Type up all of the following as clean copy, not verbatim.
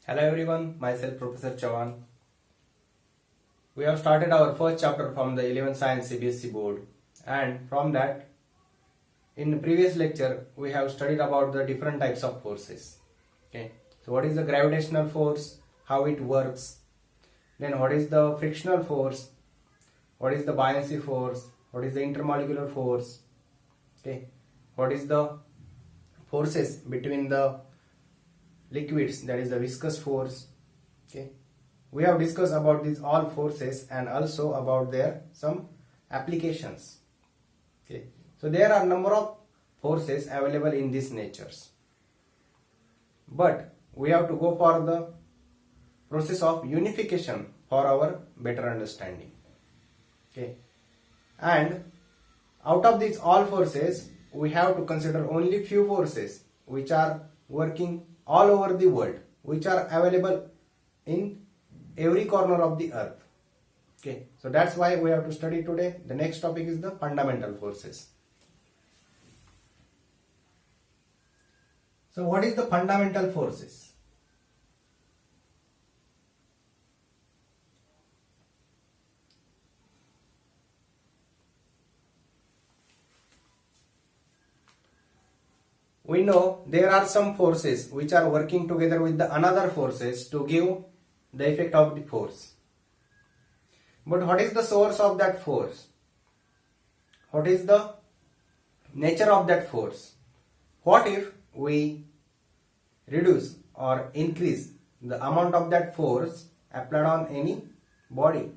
Hello everyone, myself Professor Chavan. We have started our first chapter from the 11th Science CBSE board, and from that in the previous lecture we have studied about the different types of forces. Okay, so what is the gravitational force, how it works, then what is the frictional force, what is the buoyancy force, what is the intermolecular force, okay, what is the forces between the liquids, that is the viscous force. Okay, we have discussed about these all forces and also about their some applications. Okay, so there are number of forces available in these natures, but we have to go for the process of unification for our better understanding. Okay, and out of these all forces we have to consider only few forces which are working all over the world, which are available in every corner of the earth. Okay, so that's why we have to study today. The next topic is the fundamental forces. So what is the fundamental forces? We know there are some forces which are working together with the another forces to give the effect of the force. But what is the source of that force? What is the nature of that force? What if we reduce or increase the amount of that force applied on any body?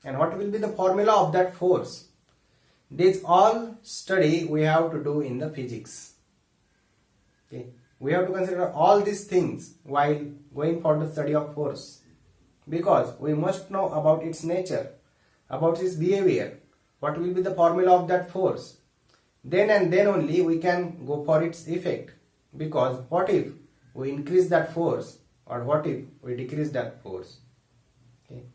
And what will be the formula of that force? This all study we have to do in the physics. Okay, we have to consider all these things while going for the study of force, because we must know about its nature, about its behavior, what will be the formula of that force. Then and then only we can go for its effect, because what if we increase that force or what if we decrease that force? Okay,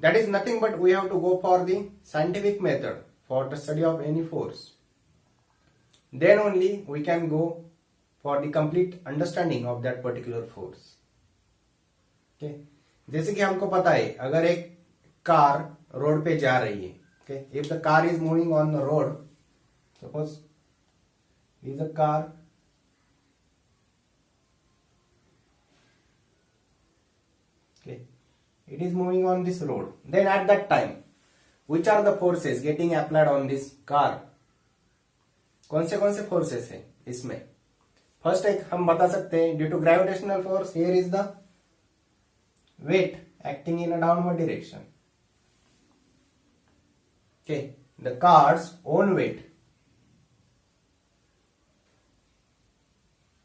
that is nothing but we have to go for the scientific method for the study of any force. Then only we can go for the complete understanding of that particular force. Okay, जैसे कि हमको पता है अगर एक car road पे जा रही है, okay, if the car is moving on the road, suppose is a car, okay, it is moving on this road, then at that time which are the forces getting applied on this car? कौन से forces है इसमें? First एक हम बता सकते हैं, due to gravitational force here is the weight acting in a downward direction. Okay, the car's own weight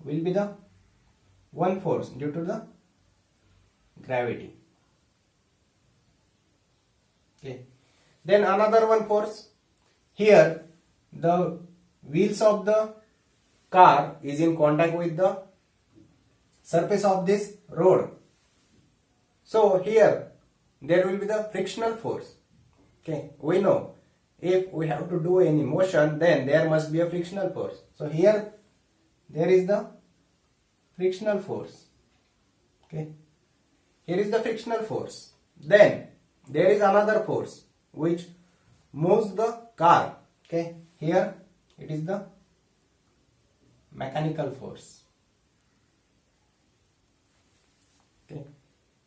will be the one force due to the gravity. Okay, then another one force, here the wheels of the car is in contact with the surface of this road, so here there will be the frictional force. Okay, we know if we have to do any motion then there must be a frictional force, so here there is the frictional force. Okay, here is the frictional force. Then there is another force which moves the car. Okay, here it is the mechanical force. Okay,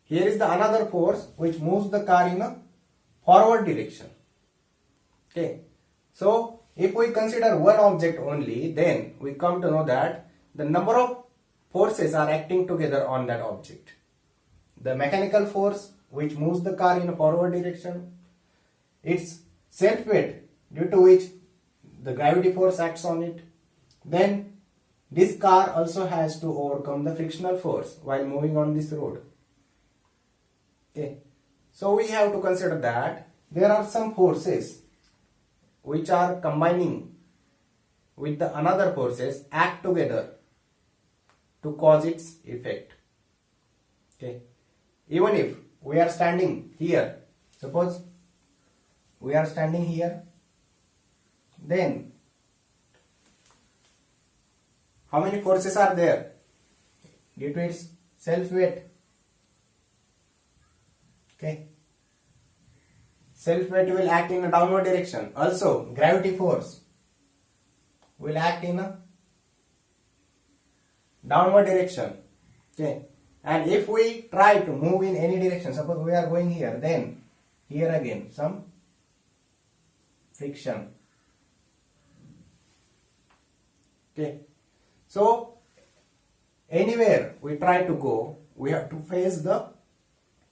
here is the another force which moves the car in a forward direction. Okay, so if we consider one object only, then we come to know that the number of forces are acting together on that object. The mechanical force which moves the car in a forward direction, its self weight due to which the gravity force acts on it. Then this car also has to overcome the frictional force while moving on this road. Okay, so we have to consider that there are some forces which are combining with the another forces act together to cause its effect. Okay, even if we are standing here, suppose we are standing here, then how many forces are there? due to its self weight. Okay. Self weight will act in a downward direction. Also, gravity force will act in a downward direction. Okay. And if we try to move in any direction, suppose we are going here, then here again some friction. Okay. So anywhere we try to go, we have to face the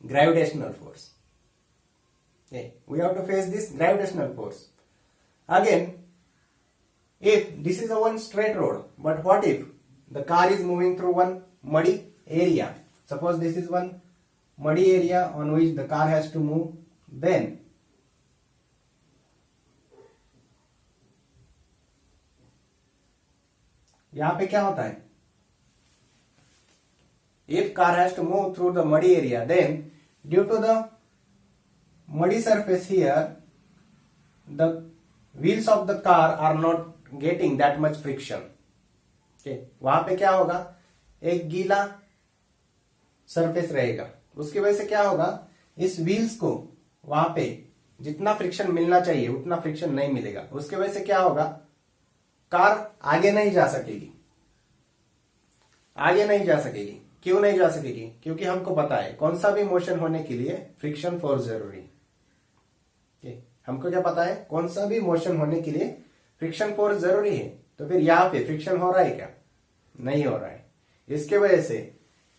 gravitational force. Okay. We have to face this gravitational force. Again, if this is a one straight road, but what if the car is moving through one muddy area? Suppose this is one muddy area on which the car has to move, then यहाँ पे क्या होता है? If car has to move through the muddy area, then due to the muddy surface here, the wheels of the car are not getting that much friction. Okay, वहां पे क्या होगा? एक गीला सरफेस रहेगा, उसकी वजह से क्या होगा? इस व्हील्स को वहां पे जितना फ्रिक्शन मिलना चाहिए उतना फ्रिक्शन नहीं मिलेगा. उसकी वजह से क्या होगा? कार आगे नहीं जा सकेगी. आगे नहीं जा सकेगी. क्यों नहीं जा सकेगी? क्योंकि हमको पता है कौन सा भी मोशन होने के लिए फ्रिक्शन फोर्स जरूरी है. हमको क्या पता है? कौन सा भी मोशन होने के लिए फ्रिक्शन फोर्स जरूरी है. तो फिर यहाँ पे फ्रिक्शन हो रहा है क्या? नहीं हो रहा है. इसके वजह से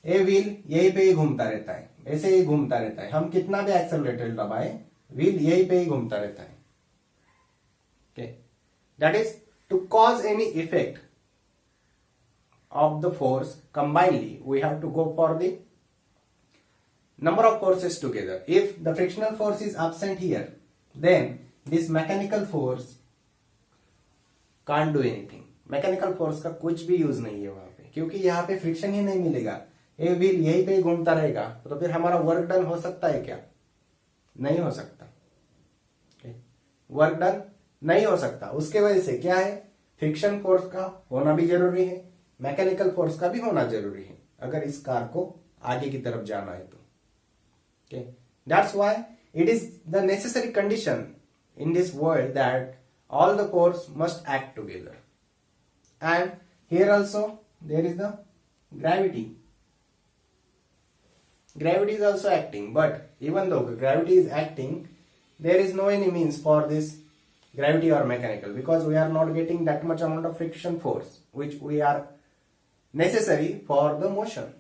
ये व्हील यहीं पे ही घूमता रहता है, ऐसे ही घूमता रहता है. हम कितना भी एक्सेलरेटर दबाए, व्हील यहीं पे ही घूमता रहता है. Okay, that is to cause any effect of the force combinedly, we have to go for the number of forces together. If the frictional force is absent here, then this mechanical force can't do anything. Mechanical force का कुछ भी use नहीं है वहां पे, क्योंकि यहाँ पे फ्रिक्शन ही नहीं मिलेगा. ये व्हील यहीं पे घूमता रहेगा, तो फिर हमारा वर्क डन हो सकता है क्या? नहीं हो सकता. वर्क डन नहीं हो सकता. उसके वजह से क्या है? फ्रिक्शन फोर्स का होना भी जरूरी है, मैकेनिकल फोर्स का भी होना जरूरी है अगर इस कार को आगे की तरफ जाना है तो. Okay, that's why it is the necessary condition in this world that all the force must act together. And here also there is the gravity. Gravity is also acting, but even though gravity is acting, there is no any means for this gravity or mechanical, because we are not getting that much amount of friction force which we are necessary for the motion.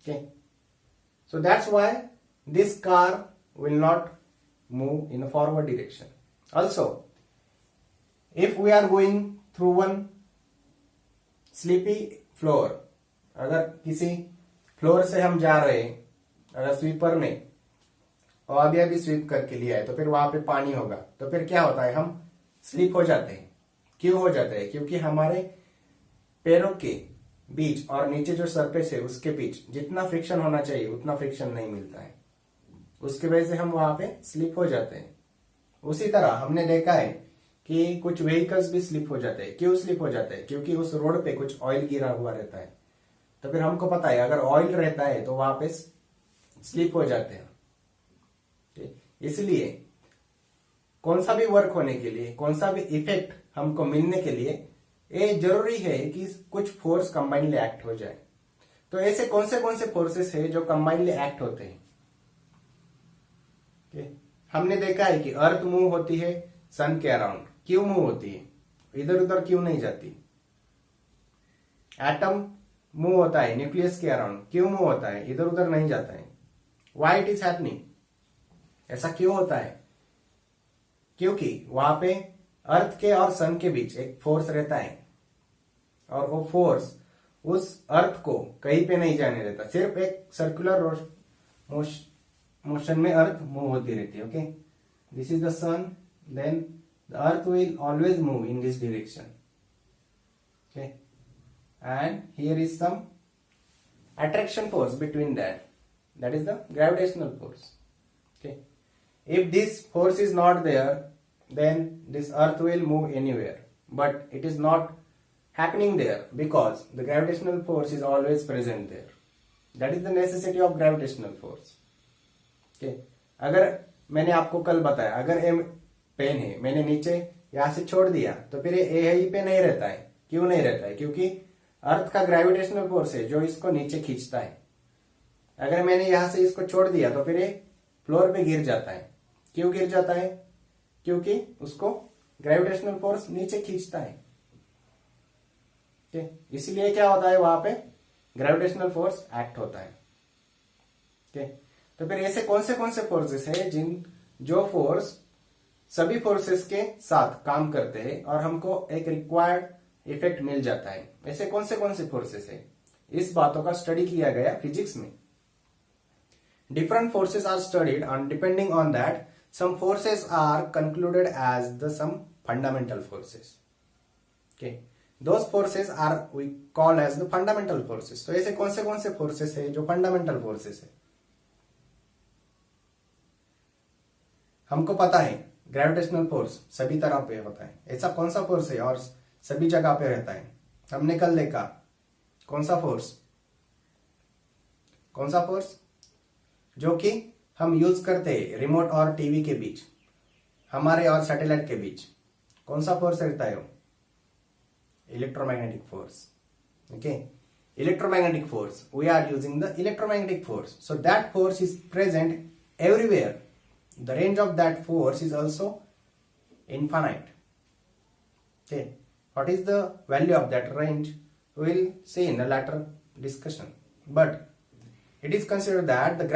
Okay, so that's why this car will not move in a forward direction. Also, if we are going through one sleepy floor, अगर किसी floor से हम जा रहे हैं, अगर sweeper ने और अभी स्वीप करके लिया है, तो फिर वहां पे पानी होगा, तो फिर क्या होता है? हम स्लिप हो जाते हैं. क्यों हो जाते हैं? क्योंकि हमारे पैरों के बीच और नीचे जो सरफेस है उसके बीच जितना फ्रिक्शन होना चाहिए उतना फ्रिक्शन नहीं मिलता है. उसकी वजह से हम वहां पे स्लिप हो जाते हैं. उसी तरह हमने देखा है कि कुछ व्हीकल्स भी स्लिप हो जाते हैं. क्यों स्लिप हो जाते हैं? क्योंकि उस रोड पे कुछ ऑयल गिरा हुआ रहता है. तो फिर हमको पता है अगर ऑयल रहता है तो वहां पे स्लिप हो जाते हैं. इसलिए कौन सा भी वर्क होने के लिए, कौन सा भी इफेक्ट हमको मिलने के लिए ये जरूरी है कि कुछ फोर्स कंबाइनली एक्ट हो जाए. तो ऐसे कौन से फोर्सेस है जो कंबाइनली एक्ट होते हैं? हमने देखा है कि अर्थ मूव होती है सन के अराउंड. क्यों मूव होती है? इधर उधर क्यों नहीं जाती? एटम मूव होता है न्यूक्लियस के अराउंड. क्यों मूव होता है? इधर उधर नहीं जाता है. Why it is happening? ऐसा क्यों होता है? क्योंकि वहां पे अर्थ के और सन के बीच एक फोर्स रहता है, और वो फोर्स उस अर्थ को कहीं पे नहीं जाने देता. सिर्फ एक सर्कुलर मोशन में अर्थ मूव होती रहती है. Okay, this is the sun, then the earth will always move in this direction. Okay, and here is some attraction force between that is the gravitational force. Okay, if this force is not there, then this earth will move anywhere, but it is not happening there because the gravitational force is always present there. That is the necessity of gravitational force. Okay. अगर मैंने आपको कल बताया, अगर ये pen है, मैंने नीचे यहां से छोड़ दिया तो फिर ये यही पे नहीं रहता है. क्यों नहीं रहता है? क्योंकि अर्थ का ग्रेविटेशनल फोर्स है जो इसको नीचे खींचता है. अगर मैंने यहां से इसको छोड़ दिया तो फिर ये फ्लोर पे गिर जाता है. क्यों गिर जाता है? क्योंकि उसको ग्रेविटेशनल फोर्स नीचे खींचता है. इसलिए क्या होता है, वहां पे ग्रेविटेशनल फोर्स एक्ट होता है. तो फिर ऐसे कौन से फोर्सेस है जो फोर्स सभी फोर्सेस के साथ काम करते हैं और हमको एक रिक्वायर्ड इफेक्ट मिल जाता है. ऐसे कौन से फोर्सेस है, इस बातों का स्टडी किया गया फिजिक्स में. Different forces are studied and depending on that some forces are concluded as the some fundamental forces. Okay, those forces are we call as the fundamental forces. तो ऐसे कौन से फोर्सेस है जो फंडामेंटल फोर्सेस है? हमको पता है ग्रेविटेशनल फोर्स सभी तरह पे होता है. ऐसा कौन सा फोर्स है और सभी जगह पे रहता है? हमने कल देखा. कौन सा फोर्स जो कि हम यूज करते हैं रिमोट और टीवी के बीच, हमारे और सैटेलाइट के बीच. कौन सा फोर्स रहता है? Electromagnetic force. Okay, electromagnetic force. We are using the electromagnetic force. So that force is present everywhere. The range of that force is also infinite. Okay, what is the value of that range? We will see in the later discussion. But it is considered that the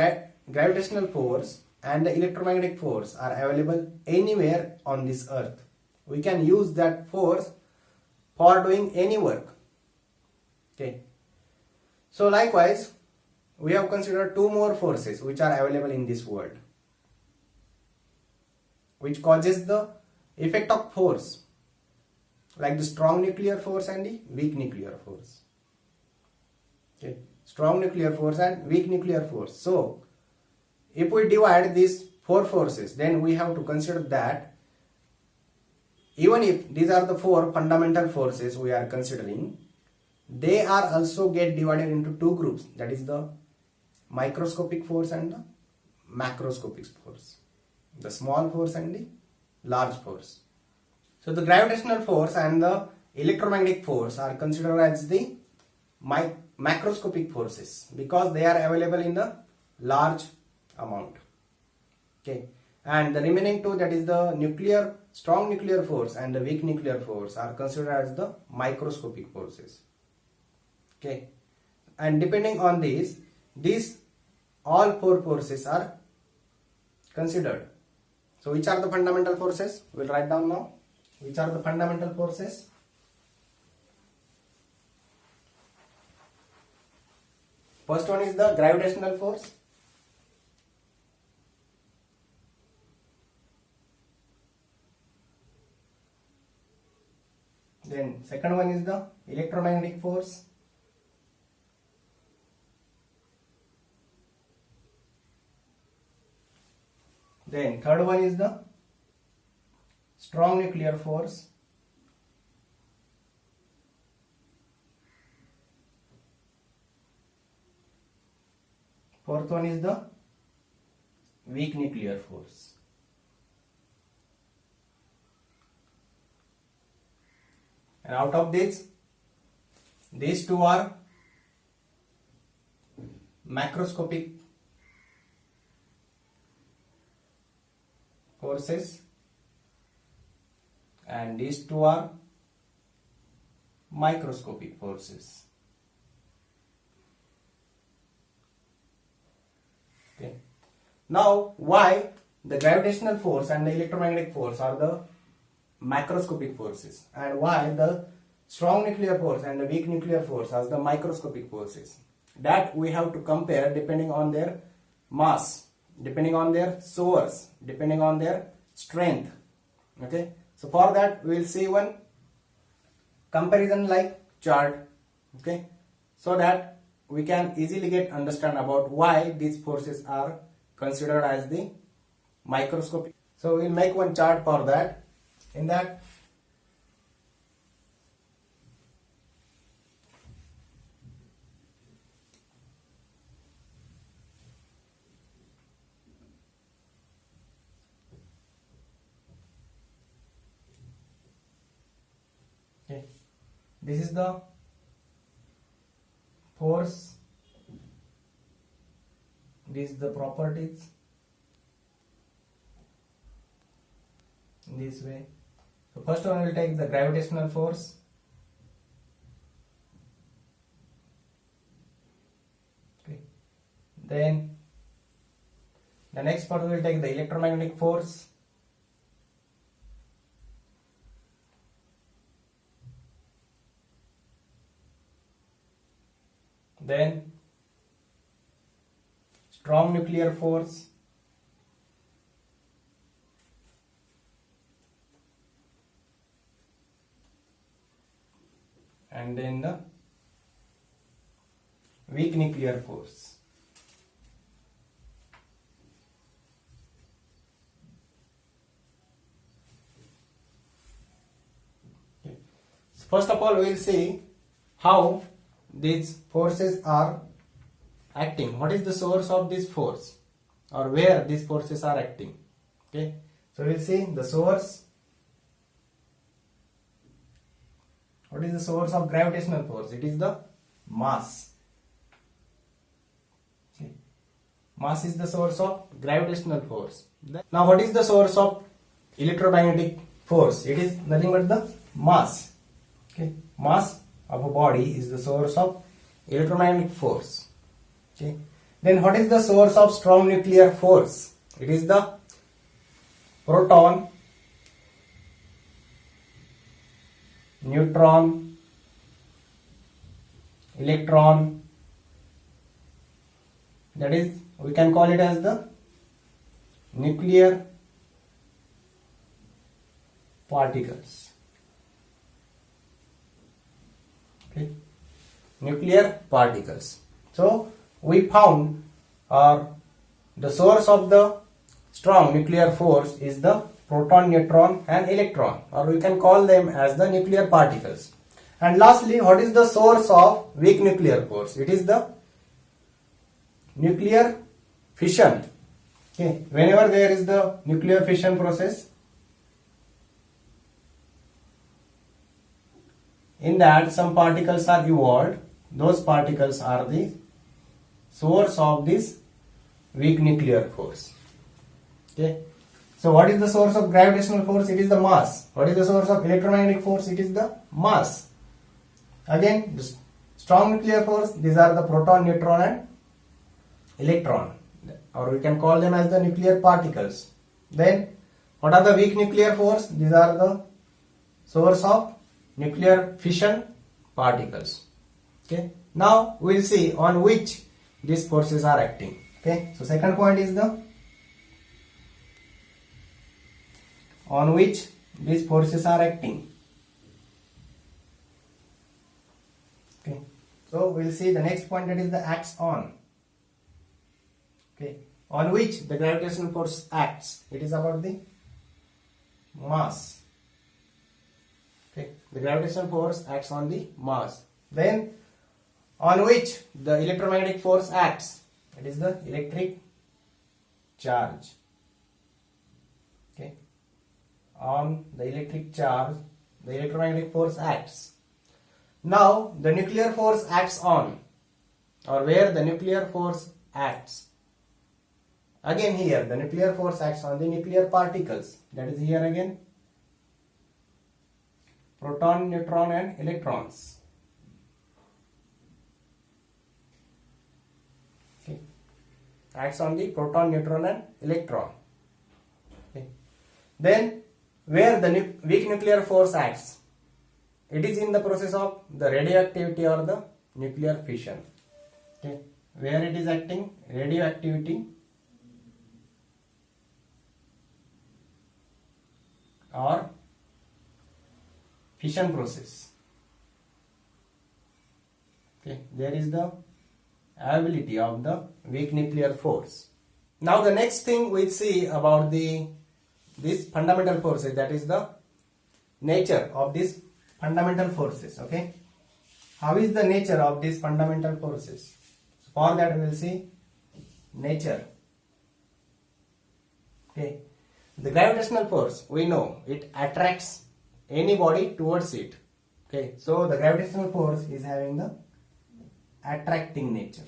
gravitational force and the electromagnetic force are available anywhere on this earth. We can use that force for doing any work. Okay. So likewise, we have considered two more forces which are available in this world, which causes the effect of force, like the strong nuclear force and the weak nuclear force. Okay, strong nuclear force and weak nuclear force. So if we divide these four forces, then we have to consider that even if these are the four fundamental forces we are considering, they are also get divided into two groups, that is the microscopic force and the macroscopic force. The small force and the large force. So the gravitational force and the electromagnetic force are considered as the macroscopic forces because they are available in the large amount. Okay, and the remaining two, that is the strong nuclear force and the weak nuclear force, are considered as the microscopic forces. Okay, and depending on these all four forces are considered. So which are the fundamental forces? We'll write down now. Which are the fundamental forces? First one is the gravitational force. Then second one is the electromagnetic force. Then third one is the strong nuclear force. Fourth one is the weak nuclear force. And out of these two are macroscopic forces and these two are microscopic forces. Okay. Now why the gravitational force and the electromagnetic force are the macroscopic forces and why the strong nuclear force and the weak nuclear force are the microscopic forces? That we have to compare depending on their mass, depending on their source, depending on their strength. Okay, so for that we will see one comparison like chart. Okay, so that we can easily get understand about why these forces are considered as the microscopic. So we will make one chart for that. In that This is the force. This is the properties. In this way. So first one will take the gravitational force. Okay. Then the next part will take the electromagnetic force. Then strong nuclear force. And then the weak nuclear force. Okay. So first of all, we will see how these forces are acting. What is the source of this force, or where these forces are acting? Okay. So we will see the source. What is the source of gravitational force? It is the mass. Okay. Mass is the source of gravitational force. Now what is the source of electromagnetic force? It is nothing but the mass. Okay. Mass of a body is the source of electromagnetic force. Okay. Then what is the source of strong nuclear force? It is the proton, neutron, electron. That is, we can call it as the nuclear particles. Okay. Nuclear particles. So we found the source of the strong nuclear force is the proton, neutron and electron, or we can call them as the nuclear particles. And lastly, what is the source of weak nuclear force? It is the nuclear fission. Okay. Whenever there is the nuclear fission process, in that some particles are evolved. Those particles are the source of this weak nuclear force. Okay. So what is the source of gravitational force? It is the mass. What is the source of electromagnetic force? It is the mass. Again, the strong nuclear force, these are the proton, neutron and electron, or we can call them as the nuclear particles. Then what are the weak nuclear force? These are the source of nuclear fission particles. Okay. Now we will see on which these forces are acting. Okay. So second point is the on which these forces are acting. Okay. So we will see the next point, that is the acts on. Okay. On which the gravitational force acts. It is about the mass. Okay. The gravitational force acts on the mass. Then on which the electromagnetic force acts. It is the electric charge. Okay. On the electric charge, the electromagnetic force acts. Now the nuclear force acts on, or where the nuclear force acts. Again here the nuclear force acts on the nuclear particles. That is here again proton, neutron and electrons. Okay. Acts on the proton, neutron and electron. Okay. Then where the weak nuclear force acts, it is in the process of the radioactivity or the nuclear fission. Okay. Where it is acting, radioactivity or fission process. Okay. There is the ability of the weak nuclear force. Now the next thing we see about these fundamental forces, that is the nature of these fundamental forces. Okay. How is the nature of these fundamental forces? For that we will see nature. Okay. The gravitational force, we know it attracts any body towards it. Okay, so the gravitational force is having the attracting nature.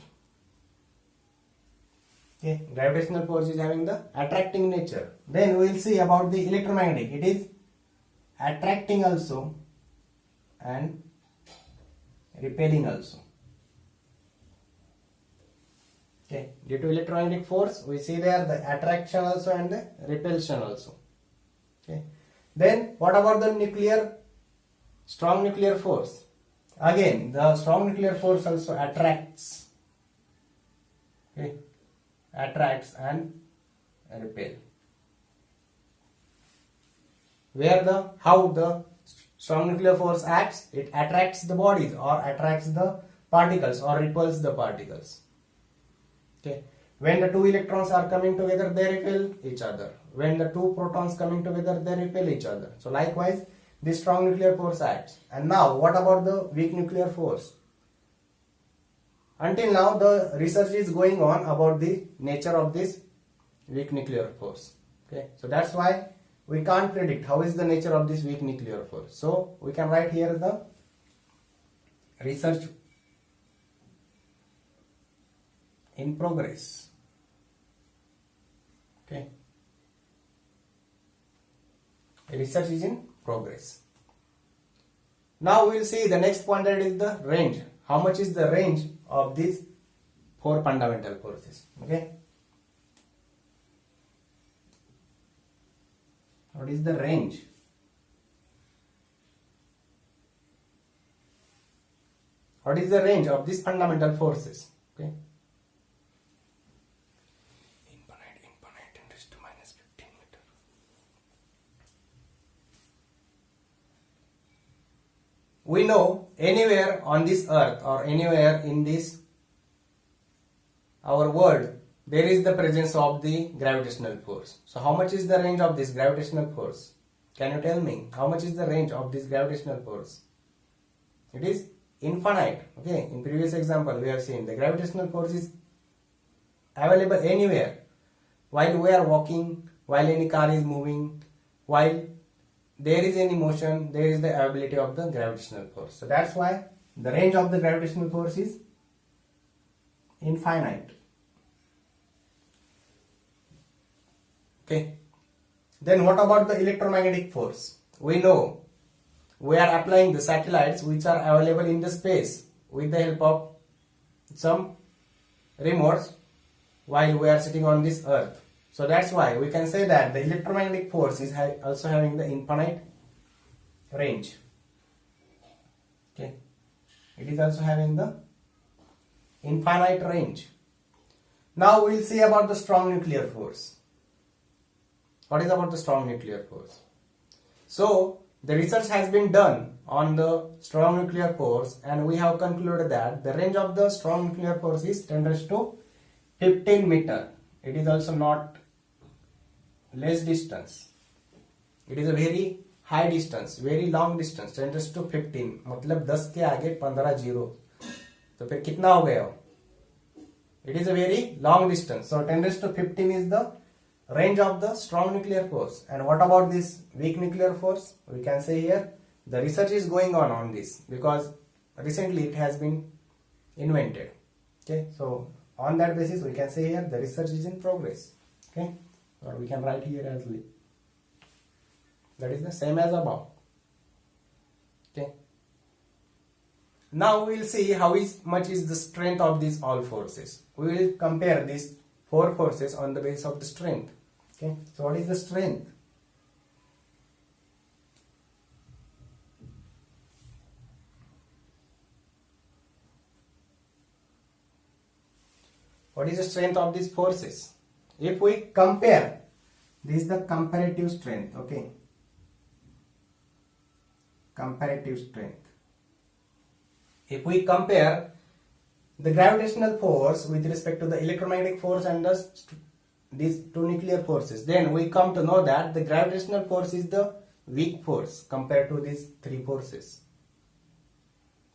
Okay, gravitational force is having the attracting nature. Then we will see about the electromagnetic. It is attracting also and repelling also. Okay, due to electromagnetic force, we see there the attraction also and the repulsion also. Okay, then what about the strong nuclear force? Again, the strong nuclear force also attracts. Okay, attracts and repel. How the strong nuclear force acts? It attracts the bodies or attracts the particles or repels the particles. Okay, when the two electrons are coming together, they repel each other. When the two protons coming together, they repel each other. So likewise, this strong nuclear force acts. And now, what about the weak nuclear force? Until now, the research is going on about the nature of this weak nuclear force. Okay, so that's why we can't predict how is the nature of this weak nuclear force. So we can write here the research in progress. Okay, research is in progress. Now we will see the next point, that is the range. How much is the range of these four fundamental forces? Okay, what is the range? What is the range of these fundamental forces? Okay, infinite 10 raised to minus 15 meter. We know anywhere on this earth or anywhere in this our world, there is the presence of the gravitational force. So how much is the range of this gravitational force? Can you tell me how much is the range of this gravitational force? It is infinite. Okay, in previous example we have seen the gravitational force is available anywhere. While we are walking, while any car is moving, while there is any motion, there is the availability of the gravitational force. So that's why the range of the gravitational force is infinite. Okay, then what about the electromagnetic force? We know we are applying the satellites which are available in the space with the help of some remotes while we are sitting on this earth. So that's why we can say that the electromagnetic force is also having the infinite range. Okay, it is also having the infinite range. Now we will see about the strong nuclear force. What is about the strong nuclear force? So the research has been done on the strong nuclear force, and we have concluded that the range of the strong nuclear force is 10 raised to 15 meter. It is also not less distance. It is a very high distance, very long distance, 10 raised to 15. मतलब 10 के आगे 15 zero, तो फिर कितना हो गया? It is a very long distance. So 10 raised to 15 is the range of the strong nuclear force. And what about this weak nuclear force? We can say here the research is going on this because recently it has been invented. Okay, so on that basis we can say here the research is in progress. Okay, or we can write here as well. That is the same as above. Okay, now we will see how much is the strength of these all forces. We will compare these four forces on the basis of the strength. Okay, so what is the strength? What is the strength of these forces? If we compare, this is the comparative strength. Okay, comparative strength. If we compare the gravitational force with respect to the electromagnetic force and these two nuclear forces, then we come to know that the gravitational force is the weak force compared to these three forces.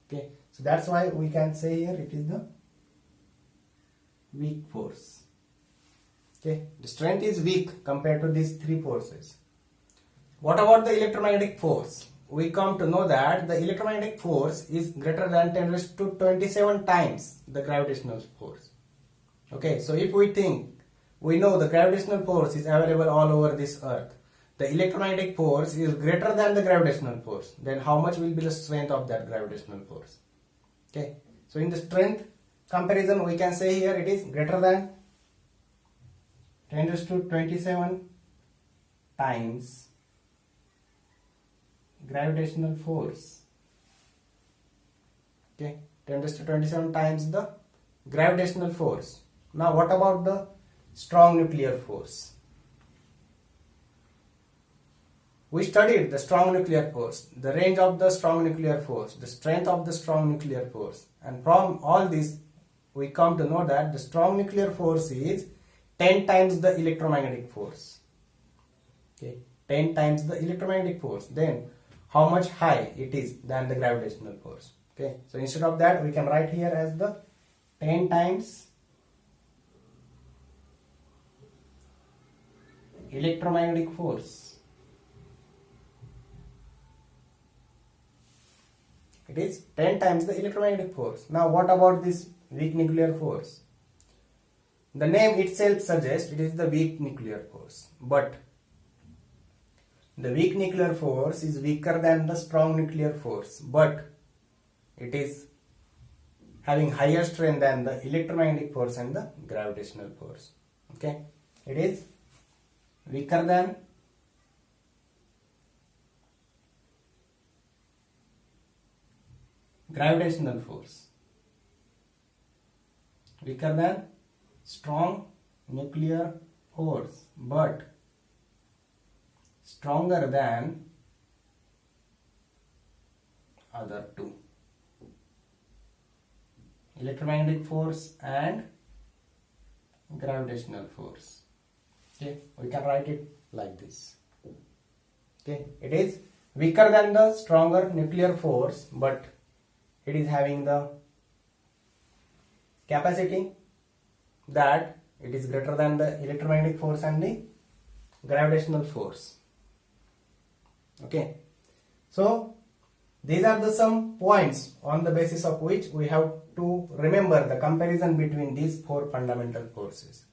Okay, so that's why we can say here it is the weak force. Okay, the strength is weak compared to these three forces. What about the electromagnetic force? we come to know that the electromagnetic force is greater than 10 raised to 27 times the gravitational force. Okay, so if we think, we know the gravitational force is available all over this earth. The electromagnetic force is greater than the gravitational force. Then how much will be the strength of that gravitational force? Okay, so in the strength comparison, we can say here it is greater than 10 raised to 27 times gravitational force. Okay, 10 raised to 27 times the gravitational force. Now what about the strong nuclear force? We studied the strong nuclear force, the range of the strong nuclear force, the strength of the strong nuclear force, and from all this we come to know that the strong nuclear force is 10 times the electromagnetic force. Okay, 10 times the electromagnetic force. Then how much high it is than the gravitational force? Okay, so instead of that we can write here as the 10 times electromagnetic force. It is 10 times the electromagnetic force. Now what about this weak nuclear force? The name itself suggests it is the weak nuclear force, but the weak nuclear force is weaker than the strong nuclear force, but it is having higher strength than the electromagnetic force and the gravitational force. Okay, it is weaker than gravitational force, weaker than strong nuclear force, but stronger than other two, electromagnetic force and gravitational force. Okay, we can write it like this. Okay, it is weaker than the stronger nuclear force, but it is having the capacity that it is greater than the electromagnetic force and the gravitational force. Okay, so these are the some points on the basis of which we have to remember the comparison between these four fundamental forces.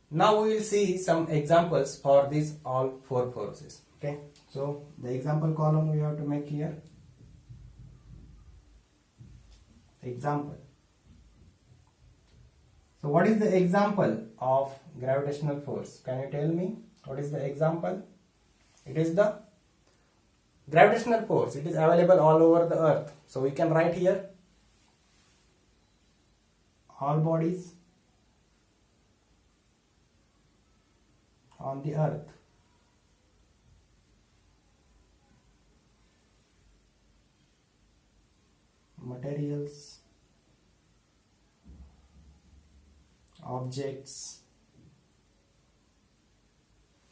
Now we will see some examples for these all four forces. Okay, so the example column we have to make here. Example. So what is the example of gravitational force? Can you tell me what is the example? It is the gravitational force. It is available all over the earth. So we can write here all bodies on the earth materials, objects.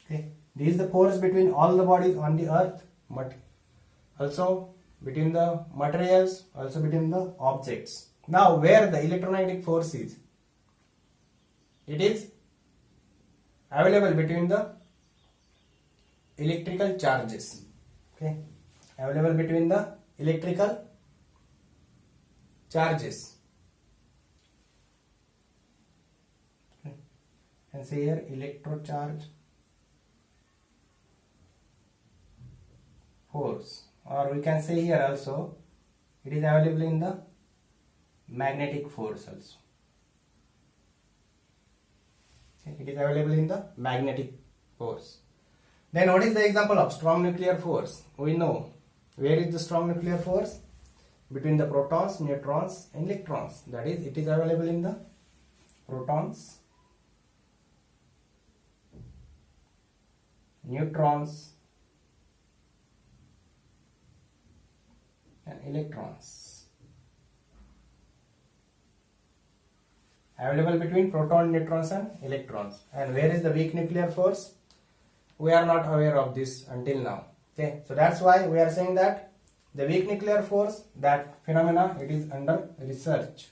Okay, this is the force between all the bodies on the earth, but also between the materials, also between the objects. Now where the electromagnetic force is, it is available between the electrical charges. Okay, available between the electrical charges. Okay. And say here electrocharge force, or we can say here also it is available in the magnetic force also. Okay. It is available in the magnetic force. Then what is the example of strong nuclear force? We know where is the strong nuclear force? Between the protons, neutrons and electrons. That is, it is available in the protons, neutrons and electrons. Available between proton, neutrons and electrons. And where is the weak nuclear force? We are not aware of this until now. Okay, so that's why we are saying that the weak nuclear force, that phenomena, it is under research.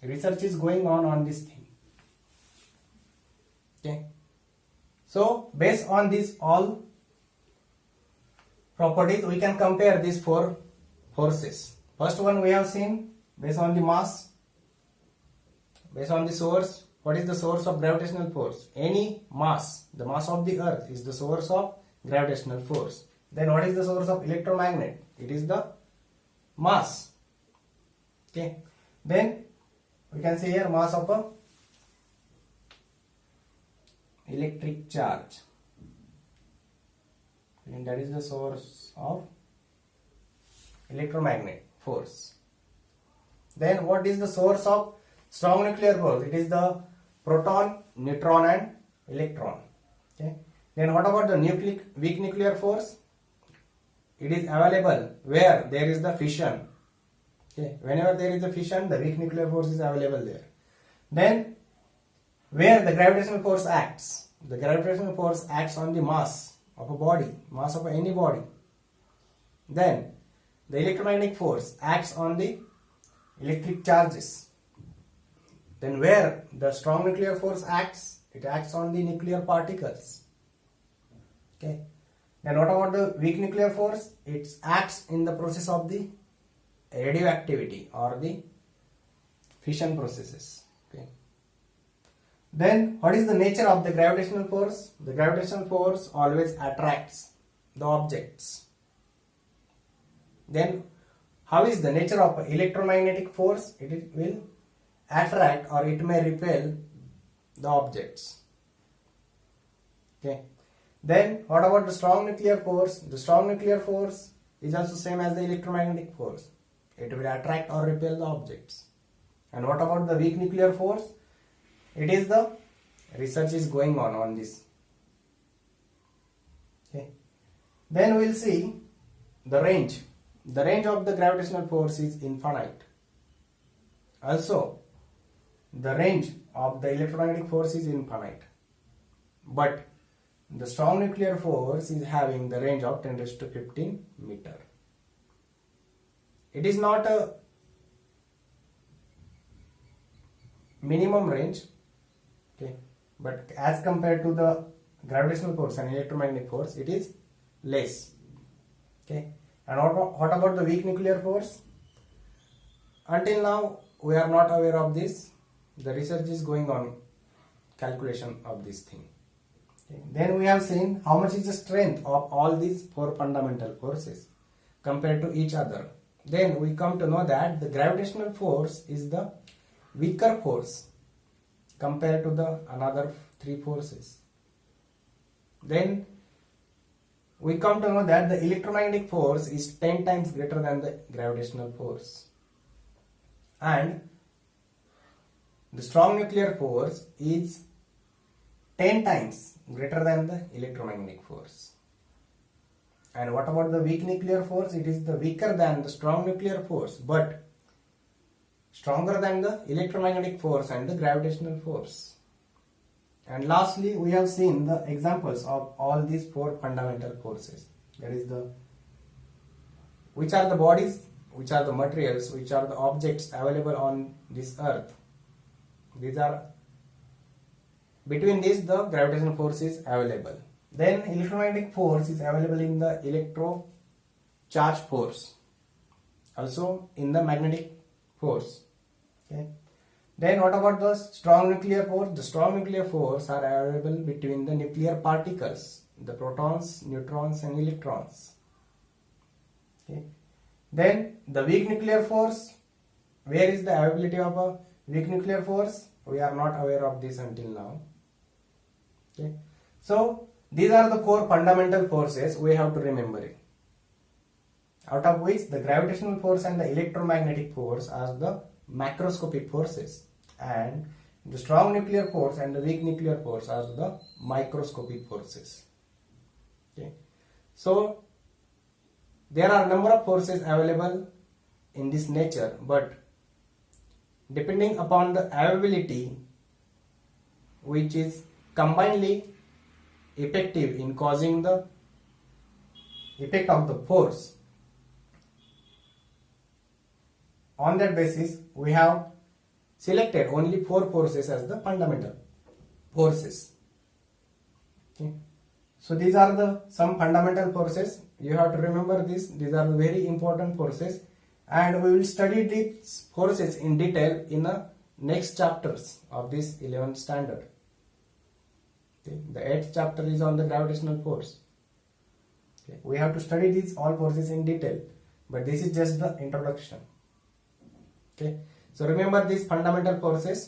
Research is going on this thing. Okay, So based on these all properties, we can compare these four forces. First one we have seen based on the mass, based on the source. What is the source of gravitational force? Any mass, the mass of the earth is the source of gravitational force. Then what is the source of electromagnet? It is the mass. Okay. Then we can say here mass of a electric charge, and that is the source of electromagnet force. Then what is the source of strong nuclear force? It is the proton, neutron and electron. Okay. Then what about the weak nuclear force? It is available where there is the fission. Okay. Whenever there is a fission, the weak nuclear force is available there. Then where the gravitational force acts? The gravitational force acts on the mass of a body, mass of any body. Then the electromagnetic force acts on the electric charges. Then where the strong nuclear force acts? It acts on the nuclear particles. Okay. Then what about the weak nuclear force? It acts in the process of the radioactivity or the fission processes. Okay. Then what is the nature of the gravitational force? The gravitational force always attracts the objects. Then how is the nature of electromagnetic force? It will attract or it may repel the objects. Okay. Then what about the strong nuclear force? The strong nuclear force is also same as the electromagnetic force. It will attract or repel the objects. And what about the weak nuclear force? It is the research is going on this. Okay. Then we will see the range. The range of the gravitational force is infinite. Also, the range of the electromagnetic force is infinite. But the strong nuclear force is having the range of 10⁻⁵ meter. It is not a minimum range, okay, but as compared to the gravitational force and electromagnetic force, it is less. Okay. And what about the weak nuclear force? Until now, we are not aware of this. The research is going on, calculation of this thing. Okay. Then we have seen how much is the strength of all these four fundamental forces compared to each other. Then we come to know that the gravitational force is the weaker force compared to the another three forces. Then we come to know that the electromagnetic force is 10 times greater than the gravitational force. And the strong nuclear force is 10 times greater than the electromagnetic force. And what about the weak nuclear force? It is the weaker than the strong nuclear force, but stronger than the electromagnetic force and the gravitational force. And lastly, we have seen the examples of all these four fundamental forces. That is which are the bodies, which are the materials, which are the objects available on this earth. These are, between these the gravitational force is available. Then electromagnetic force is available in the electro charge force, also in the magnetic force. Okay. Then what about the strong nuclear force? The strong nuclear force are available between the nuclear particles, the protons, neutrons and electrons. Okay. Then the weak nuclear force, where is the availability of a weak nuclear force? We are not aware of this until now. Okay. So these are the four fundamental forces we have to remember it. Out of which the gravitational force and the electromagnetic force are the macroscopic forces, and the strong nuclear force and the weak nuclear force are the microscopic forces. Okay. So there are a number of forces available in this nature, but depending upon the availability, which is combinedly effective in causing the effect of the force, on that basis we have selected only four forces as the fundamental forces. Okay. So these are the some fundamental forces. You have to remember this. These are very important forces, and we will study these forces in detail in the next chapters of this 11th standard. Okay. The 8th chapter is on the gravitational force. Okay. We have to study these all forces in detail, but this is just the introduction. Okay. So remember these fundamental forces.